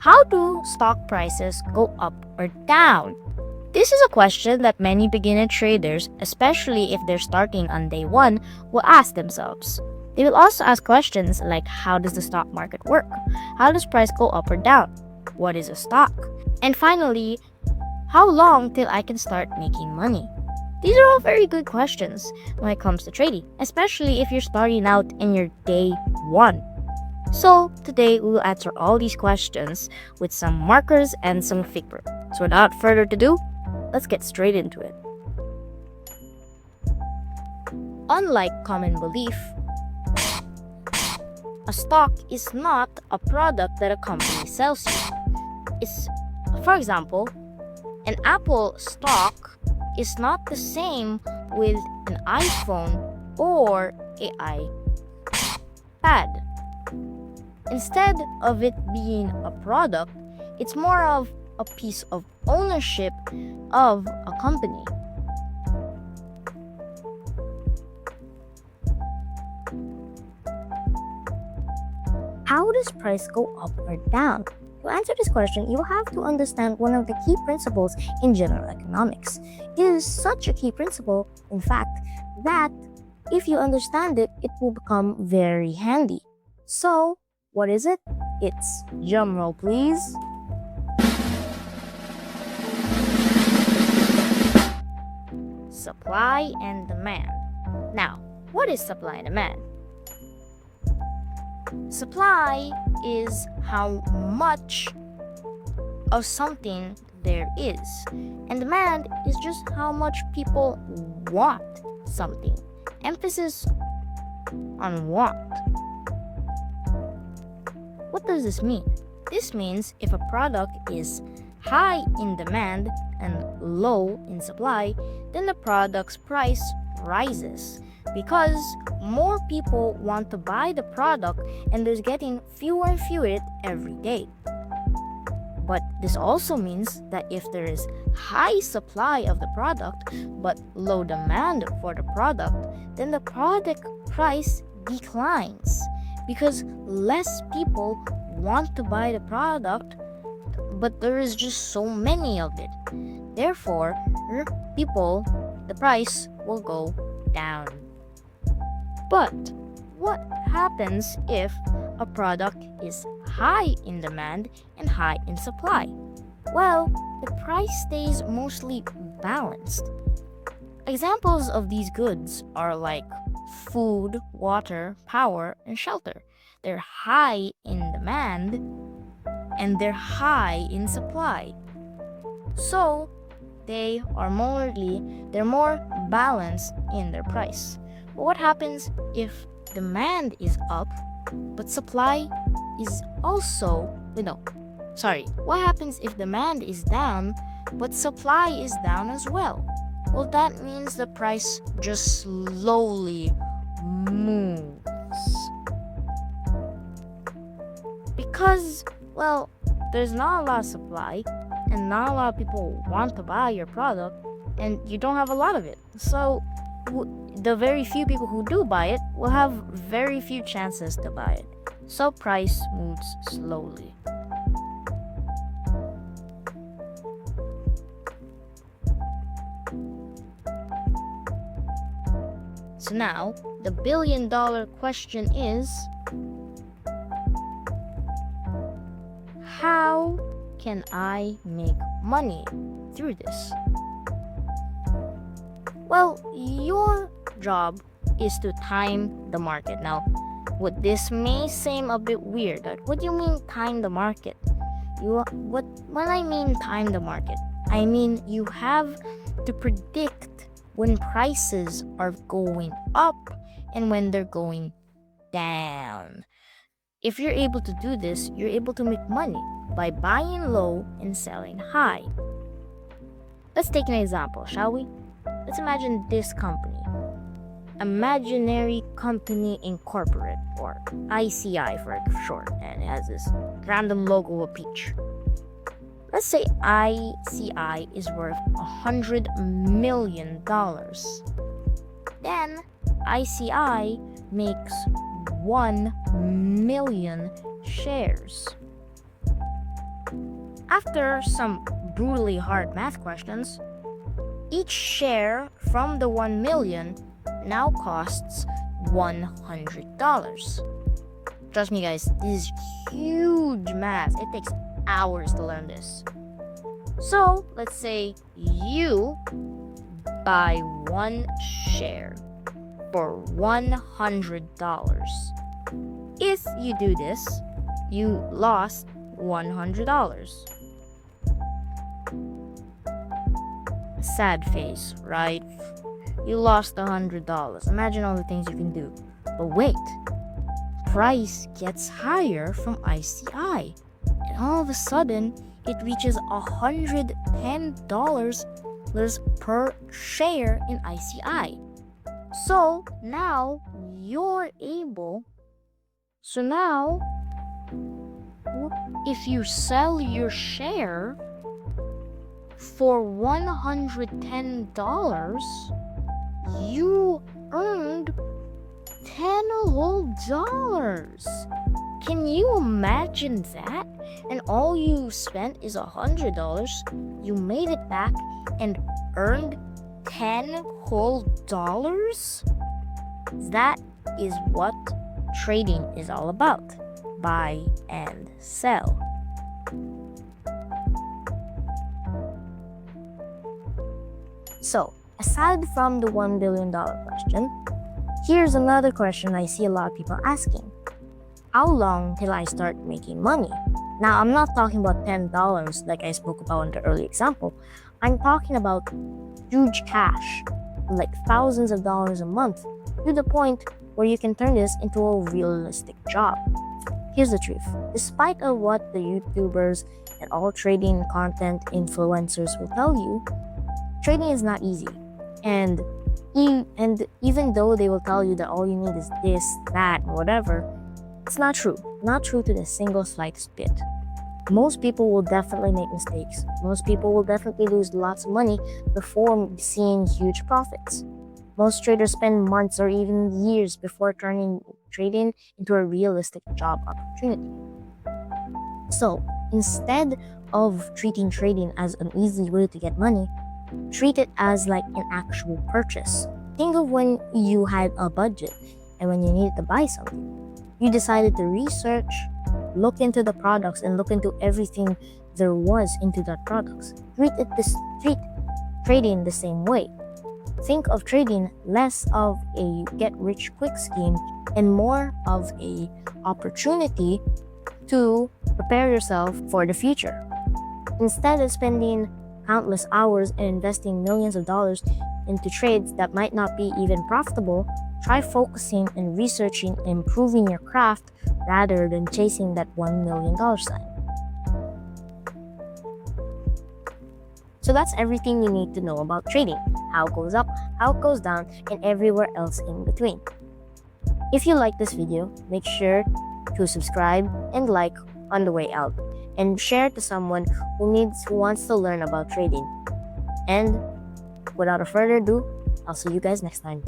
How do stock prices go up or down? This is a question that many beginner traders, especially if they're starting on day one, will ask themselves. They will also ask questions like, how does the stock market work? How does price go up or down? What is a stock? And finally, how long till I can start making money? These are all very good questions when it comes to trading, especially if you're starting out in your day one. So today we will answer all these questions with some markers and some paper. So without further ado, let's get straight into it. Unlike common belief, a stock is not a product that a company sells you. It's, for example, an Apple stock is not the same with an iPhone or an iPad. Instead of it being a product, it's more of a piece of ownership of a company. How does price go up or down? To answer this question, you will have to understand one of the key principles in general economics. It is such a key principle, in fact, that if you understand it, it will become very handy. So, what is it? It's, drum roll please, supply and demand. Now, what is supply and demand? Supply is how much of something there is, and demand is just how much people want something. Emphasis on want. What does this mean? This means if a product is high in demand and low in supply, then the product's price rises because more people want to buy the product and there's getting fewer and fewer every day. But this also means that if there is high supply of the product but low demand for the product, then the product price declines because less people want to buy the product, but there is just so many of it. Therefore, the price will go down. But what happens if a product is high in demand and high in supply? Well, the price stays mostly balanced. Examples of these goods are like food, water, power, and shelter. They're high in demand and they're high in supply. So they're more balanced in their price. But what happens if demand is up but supply is what happens if demand is down but supply is down as well? Well, that means the price just slowly moves. Because, well, there's not a lot of supply and not a lot of people want to buy your product and you don't have a lot of it. So the very few people who do buy it will have very few chances to buy it. So price moves slowly. So now, the billion-dollar question is, how can I make money through this? Well, your job is to time the market. Now, this may seem a bit weird. What do you mean time the market? When I mean time the market, I mean you have to predict when prices are going up and when they're going down. If you're able to do this, you're able to make money by buying low and selling high. Let's take an example, shall we? Let's imagine this company, Imaginary Company Incorporated, or ICI for short, and it has this random logo of a peach. Let's say ICI is worth $100 million. Then ICI makes 1 million shares. After some brutally hard math questions, each share from the 1 million now costs $100. Trust me, guys, this is huge math. It takes hours to learn this. So, let's say you buy one share for $100. If you do this, you lost $100. Sad face, right? You lost $100. Imagine all the things you can do. But wait, price gets higher from ICI, and all of a sudden it reaches $110 per share in ICI. So now if you sell your share for $110, you earned $10 whole. Can you imagine that? And all you spent is $100. You made it back and earned $10 whole. That is what trading is all about. Buy and sell. So, aside from the $1 billion question, here's another question I see a lot of people asking. How long till I start making money? Now, I'm not talking about $10 like I spoke about in the early example. I'm talking about huge cash, like thousands of dollars a month, to the point where you can turn this into a realistic job. Here's the truth. Despite of what the YouTubers and all trading content influencers will tell you, trading is not easy. And even though they will tell you that all you need is this, that, and whatever, it's not true. Not true to the single slightest bit. Most people will definitely make mistakes. Most people will definitely lose lots of money before seeing huge profits. Most traders spend months or even years before turning trading into a realistic job opportunity. So, instead of treating trading as an easy way to get money, treat it as like an actual purchase. Think of when you had a budget and when you needed to buy something. You decided to research, look into the products, and look into everything there was into that products. Treat trading the same way. Think of trading less of a get-rich-quick scheme and more of a opportunity to prepare yourself for the future. Instead of spending countless hours and investing millions of dollars into trades that might not be even profitable, try focusing and researching and improving your craft rather than chasing that $1 million sign. So that's everything you need to know about trading, how it goes up, how it goes down, and everywhere else in between. If you like this video, make sure to subscribe and like on the way out, and share it to someone who wants to learn about trading. And without a further ado, I'll see you guys next time.